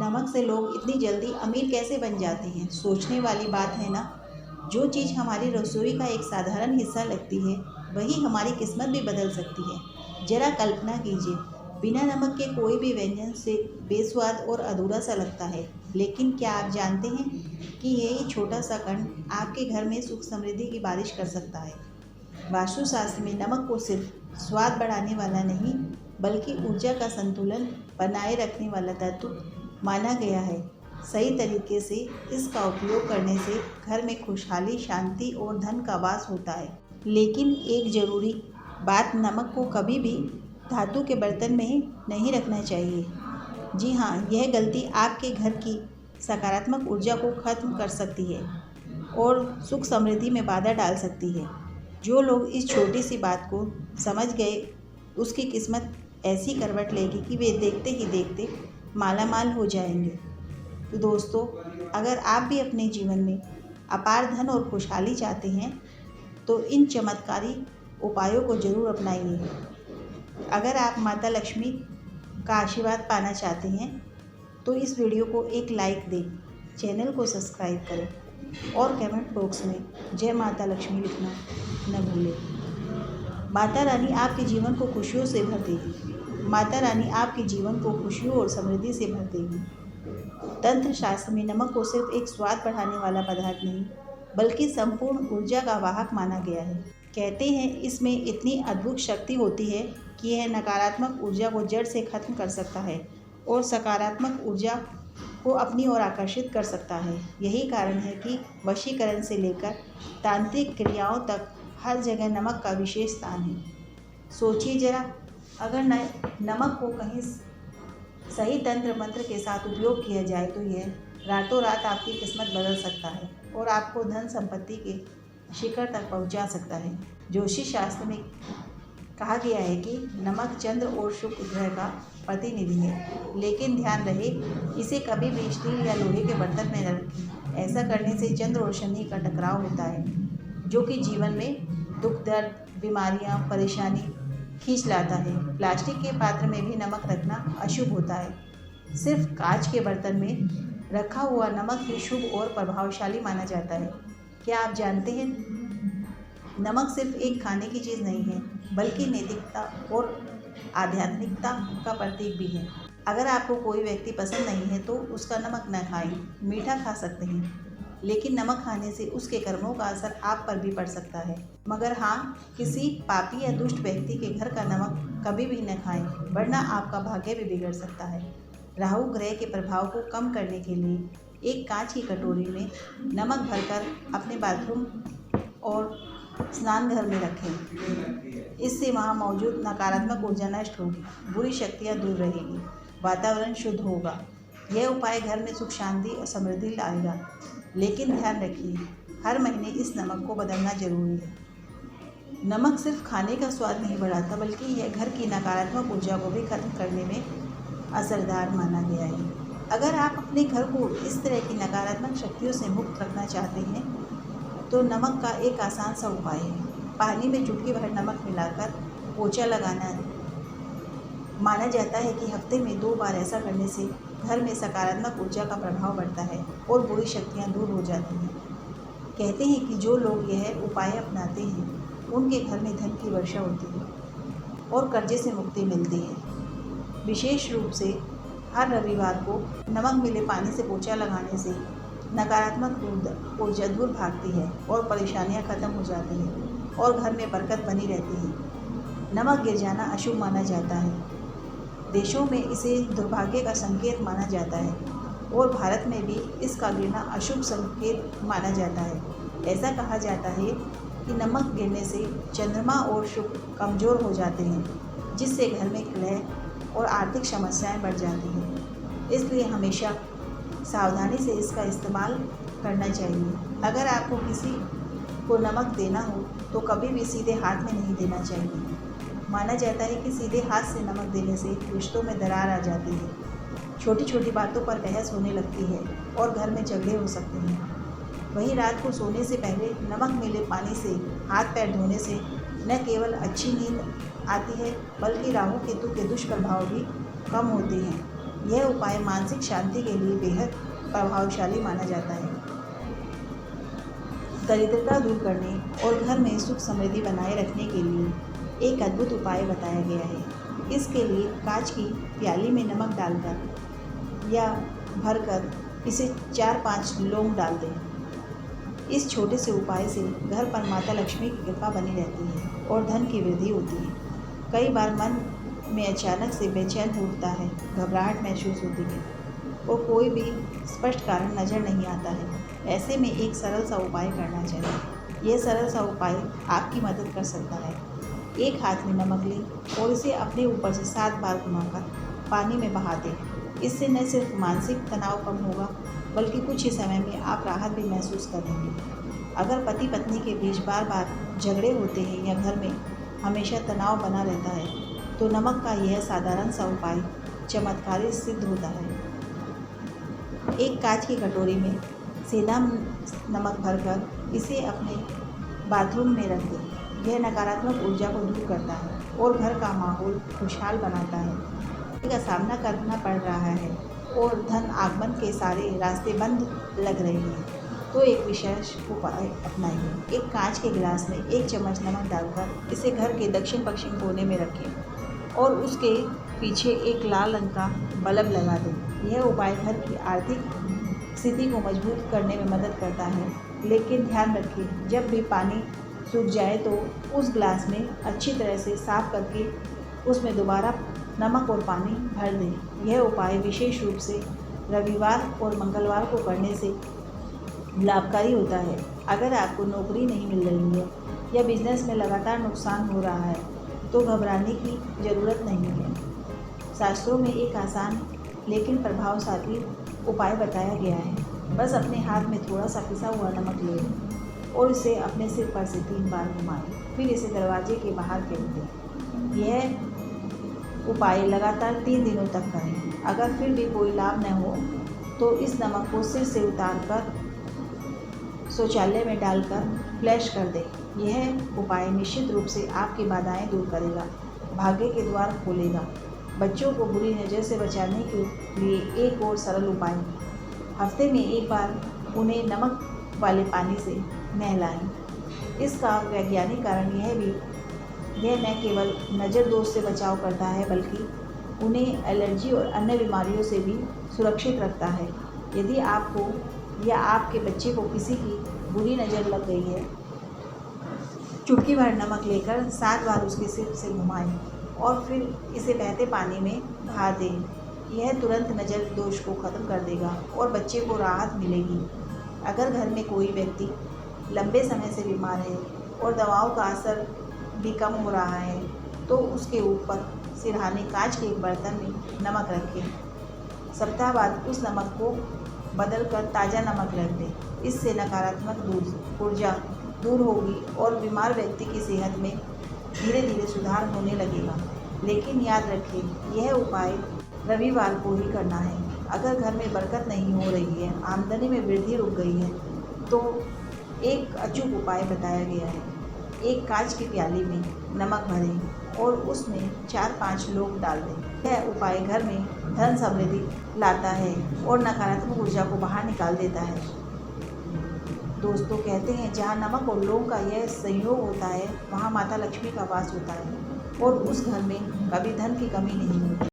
नमक से लोग इतनी जल्दी अमीर कैसे बन जाते हैं? सोचने वाली बात है ना। जो चीज़ हमारी रसोई का एक साधारण हिस्सा लगती है, वही हमारी किस्मत भी बदल सकती है। जरा कल्पना कीजिए, बिना नमक के कोई भी व्यंजन से बेस्वाद और अधूरा सा लगता है। लेकिन क्या आप जानते हैं कि यही छोटा सा कण आपके घर में सुख समृद्धि की बारिश कर सकता है। वास्तुशास्त्र में नमक को सिर्फ स्वाद बढ़ाने वाला नहीं, बल्कि ऊर्जा का संतुलन बनाए रखने वाला तत्व माना गया है। सही तरीके से इसका उपयोग करने से घर में खुशहाली, शांति और धन का वास होता है। लेकिन एक ज़रूरी बात, नमक को कभी भी धातु के बर्तन में नहीं रखना चाहिए। जी हाँ, यह गलती आपके घर की सकारात्मक ऊर्जा को खत्म कर सकती है और सुख समृद्धि में बाधा डाल सकती है। जो लोग इस छोटी सी बात को समझ गए, उसकी किस्मत ऐसी करवट लेगी कि वे देखते ही देखते मालामाल हो जाएंगे। तो दोस्तों, अगर आप भी अपने जीवन में अपार धन और खुशहाली चाहते हैं, तो इन चमत्कारी उपायों को जरूर अपनाइए। अगर आप माता लक्ष्मी का आशीर्वाद पाना चाहते हैं, तो इस वीडियो को एक लाइक दें, चैनल को सब्सक्राइब करें और कमेंट बॉक्स में जय माता लक्ष्मी लिखना न भूलें। माता रानी आपके जीवन को खुशियों से भर देगी। माता रानी आपके जीवन को खुशियों और समृद्धि से भर देगी। तंत्र शास्त्र में नमक को सिर्फ एक स्वाद बढ़ाने वाला पदार्थ नहीं, बल्कि संपूर्ण ऊर्जा का वाहक माना गया है। कहते हैं इसमें इतनी अद्भुत शक्ति होती है कि यह नकारात्मक ऊर्जा को जड़ से खत्म कर सकता है और सकारात्मक ऊर्जा को अपनी ओर आकर्षित कर सकता है। यही कारण है कि वशीकरण से लेकर तांत्रिक क्रियाओं तक हर जगह नमक का विशेष स्थान है। सोचिए जरा, अगर नमक को कहीं सही तंत्र मंत्र के साथ उपयोग किया जाए, तो यह रातों रात आपकी किस्मत बदल सकता है और आपको धन संपत्ति के शिखर तक पहुंचा सकता है। ज्योतिष शास्त्र में कहा गया है कि नमक चंद्र और शुक्र ग्रह का प्रतिनिधि है, लेकिन ध्यान रहे, इसे कभी भी स्टील या लोहे के बर्तन में न रखें। ऐसा करने से चंद्र और शनि का टकराव होता है, जो कि जीवन में दुख, दर्द, बीमारियां, परेशानी खींच लाता है। प्लास्टिक के पात्र में भी नमक रखना अशुभ होता है। सिर्फ कांच के बर्तन में रखा हुआ नमक ही शुभ और प्रभावशाली माना जाता है। क्या आप जानते हैं, नमक सिर्फ एक खाने की चीज़ नहीं है, बल्कि नैतिकता और आध्यात्मिकता का प्रतीक भी है। अगर आपको कोई व्यक्ति पसंद नहीं है, तो उसका नमक न खाएं। मीठा खा सकते हैं, लेकिन नमक खाने से उसके कर्मों का असर आप पर भी पड़ सकता है। मगर हाँ, किसी पापी या दुष्ट व्यक्ति के घर का नमक कभी भी न खाएं, वरना आपका भाग्य भी बिगड़ सकता है। राहु ग्रह के प्रभाव को कम करने के लिए एक कांच की कटोरी में नमक भरकर अपने बाथरूम और स्नान घर में रखें। इससे वहाँ मौजूद नकारात्मक ऊर्जा नष्ट होगी, बुरी शक्तियाँ दूर रहेगी, वातावरण शुद्ध होगा। यह उपाय घर में सुख, शांति और समृद्धि लाएगा। लेकिन ध्यान रखिए, हर महीने इस नमक को बदलना जरूरी है। नमक सिर्फ खाने का स्वाद नहीं बढ़ाता, बल्कि यह घर की नकारात्मक ऊर्जा को भी खत्म करने में असरदार माना गया है। अगर आप अपने घर को इस तरह की नकारात्मक शक्तियों से मुक्त रखना चाहते हैं, तो नमक का एक आसान सा उपाय है। पानी में चुटकी भर नमक मिलाकर पोछा लगाना। माना जाता है कि हफ्ते में 2 बार ऐसा करने से घर में सकारात्मक ऊर्जा का प्रभाव बढ़ता है और बुरी शक्तियाँ दूर हो जाती हैं। कहते हैं कि जो लोग यह उपाय अपनाते हैं, उनके घर में धन की वर्षा होती है और कर्जे से मुक्ति मिलती है। विशेष रूप से हर रविवार को नमक मिले पानी से पोछा लगाने से नकारात्मक ऊर्जा दूर भागती है और परेशानियां खत्म हो जाती हैं और घर में बरकत बनी रहती है। नमक गिर जाना अशुभ माना जाता है। देशों में इसे दुर्भाग्य का संकेत माना जाता है और भारत में भी इसका गिरना अशुभ संकेत माना जाता है। ऐसा कहा जाता है कि नमक गिरने से चंद्रमा और शुक्र कमज़ोर हो जाते हैं, जिससे घर में कलह और आर्थिक समस्याएं बढ़ जाती हैं। इसलिए हमेशा सावधानी से इसका इस्तेमाल करना चाहिए। अगर आपको किसी को नमक देना हो, तो कभी भी सीधे हाथ में नहीं देना चाहिए। माना जाता है कि सीधे हाथ से नमक देने से रिश्तों में दरार आ जाती है, छोटी छोटी बातों पर बहस होने लगती है और घर में झगड़े हो सकते हैं। वहीं रात को सोने से पहले नमक मिले पानी से हाथ पैर धोने से न केवल अच्छी नींद आती है, बल्कि राहु केतु के दुष्प्रभाव भी कम होते हैं। यह उपाय मानसिक शांति के लिए बेहद प्रभावशाली माना जाता है। दरिद्रता दूर करने और घर में सुख समृद्धि बनाए रखने के लिए एक अद्भुत उपाय बताया गया है। इसके लिए कांच की प्याली में नमक डालकर या भरकर इसे 4-5 लौंग डाल दें। इस छोटे से उपाय से घर पर माता लक्ष्मी की कृपा बनी रहती है और धन की वृद्धि होती है। कई बार मन में अचानक से बेचैन उठता है, घबराहट महसूस होती है और कोई भी स्पष्ट कारण नज़र नहीं आता है। ऐसे में एक सरल सा उपाय करना चाहिए। यह सरल सा उपाय आपकी मदद कर सकता है। एक हाथ में नमक लें और इसे अपने ऊपर से 7 बार घुमाकर पानी में बहा दें। इससे न सिर्फ मानसिक तनाव कम होगा बल्कि कुछ ही समय में आप राहत भी महसूस करेंगे। अगर पति पत्नी के बीच बार बार झगड़े होते हैं या घर में हमेशा तनाव बना रहता है तो नमक का यह साधारण सा उपाय चमत्कारी सिद्ध होता है। एक कांच की कटोरी में सेंधा नमक भरकर इसे अपने बाथरूम में रख दें। यह नकारात्मक ऊर्जा को दूर करता है और घर का माहौल खुशहाल बनाता है। का सामना करना पड़ रहा है और धन आगमन के सारे रास्ते बंद लग रहे हैं तो एक विशेष उपाय अपनाइए। एक कांच के गिलास में 1 चम्मच नमक डालकर इसे घर के दक्षिण पश्चिम कोने में रखें और उसके पीछे एक लाल रंग का बल्ब लगा दें। यह उपाय घर की आर्थिक स्थिति को मजबूत करने में मदद करता है। लेकिन ध्यान रखें, जब भी पानी सूख जाए तो उस गिलास में अच्छी तरह से साफ करके उसमें दोबारा नमक और पानी भर दें। यह उपाय विशेष रूप से रविवार और मंगलवार को करने से लाभकारी होता है। अगर आपको नौकरी नहीं मिल रही है या बिजनेस में लगातार नुकसान हो रहा है तो घबराने की ज़रूरत नहीं है। शास्त्रों में एक आसान लेकिन प्रभावशाली उपाय बताया गया है। बस अपने हाथ में थोड़ा सा पिसा हुआ नमक लें और इसे अपने सिर पर से 3 बार घुमाएं, फिर इसे दरवाजे के बाहर फेंक दें। यह उपाय लगातार 3 दिनों तक करें। अगर फिर भी कोई लाभ न हो तो इस नमक को सिर से उतारकर शौचालय में डालकर फ्लैश कर दें। यह उपाय निश्चित रूप से आपकी बाधाएं दूर करेगा, भाग्य के द्वार खोलेगा। बच्चों को बुरी नज़र से बचाने के लिए एक और सरल उपाय, हफ्ते में 1 बार उन्हें नमक वाले पानी से नहलाएं। इसका वैज्ञानिक कारण यह न केवल नज़र दोष से बचाव करता है बल्कि उन्हें एलर्जी और अन्य बीमारियों से भी सुरक्षित रखता है। यदि आपको या आपके बच्चे को किसी की बुरी नज़र लग गई है, चुटकी भर नमक लेकर 7 बार उसके सिर से घुमाएं और फिर इसे बहते पानी में बहा दें। यह तुरंत नज़र दोष को ख़त्म कर देगा और बच्चे को राहत मिलेगी। अगर घर में कोई व्यक्ति लंबे समय से बीमार है और दवाओं का असर भी कम हो रहा है तो उसके ऊपर सिरहाने कांच के एक बर्तन में नमक रखें। सप्ताह बाद उस नमक को बदलकर ताज़ा नमक रख दें। इससे नकारात्मक ऊर्जा दूर होगी और बीमार व्यक्ति की सेहत में धीरे धीरे सुधार होने लगेगा। लेकिन याद रखें, यह उपाय रविवार को ही करना है। अगर घर में बरकत नहीं हो रही है, आमदनी में वृद्धि रुक गई है तो एक अचूक उपाय बताया गया है। एक कांच की प्याली में नमक भरें और उसमें 4-5 लौंग डाल दें। यह उपाय घर में धन समृद्धि लाता है और नकारात्मक ऊर्जा को बाहर निकाल देता है। दोस्तों, कहते हैं जहाँ नमक और लौंग का यह संयोग होता है वहाँ माता लक्ष्मी का वास होता है और उस घर में कभी धन की कमी नहीं होती।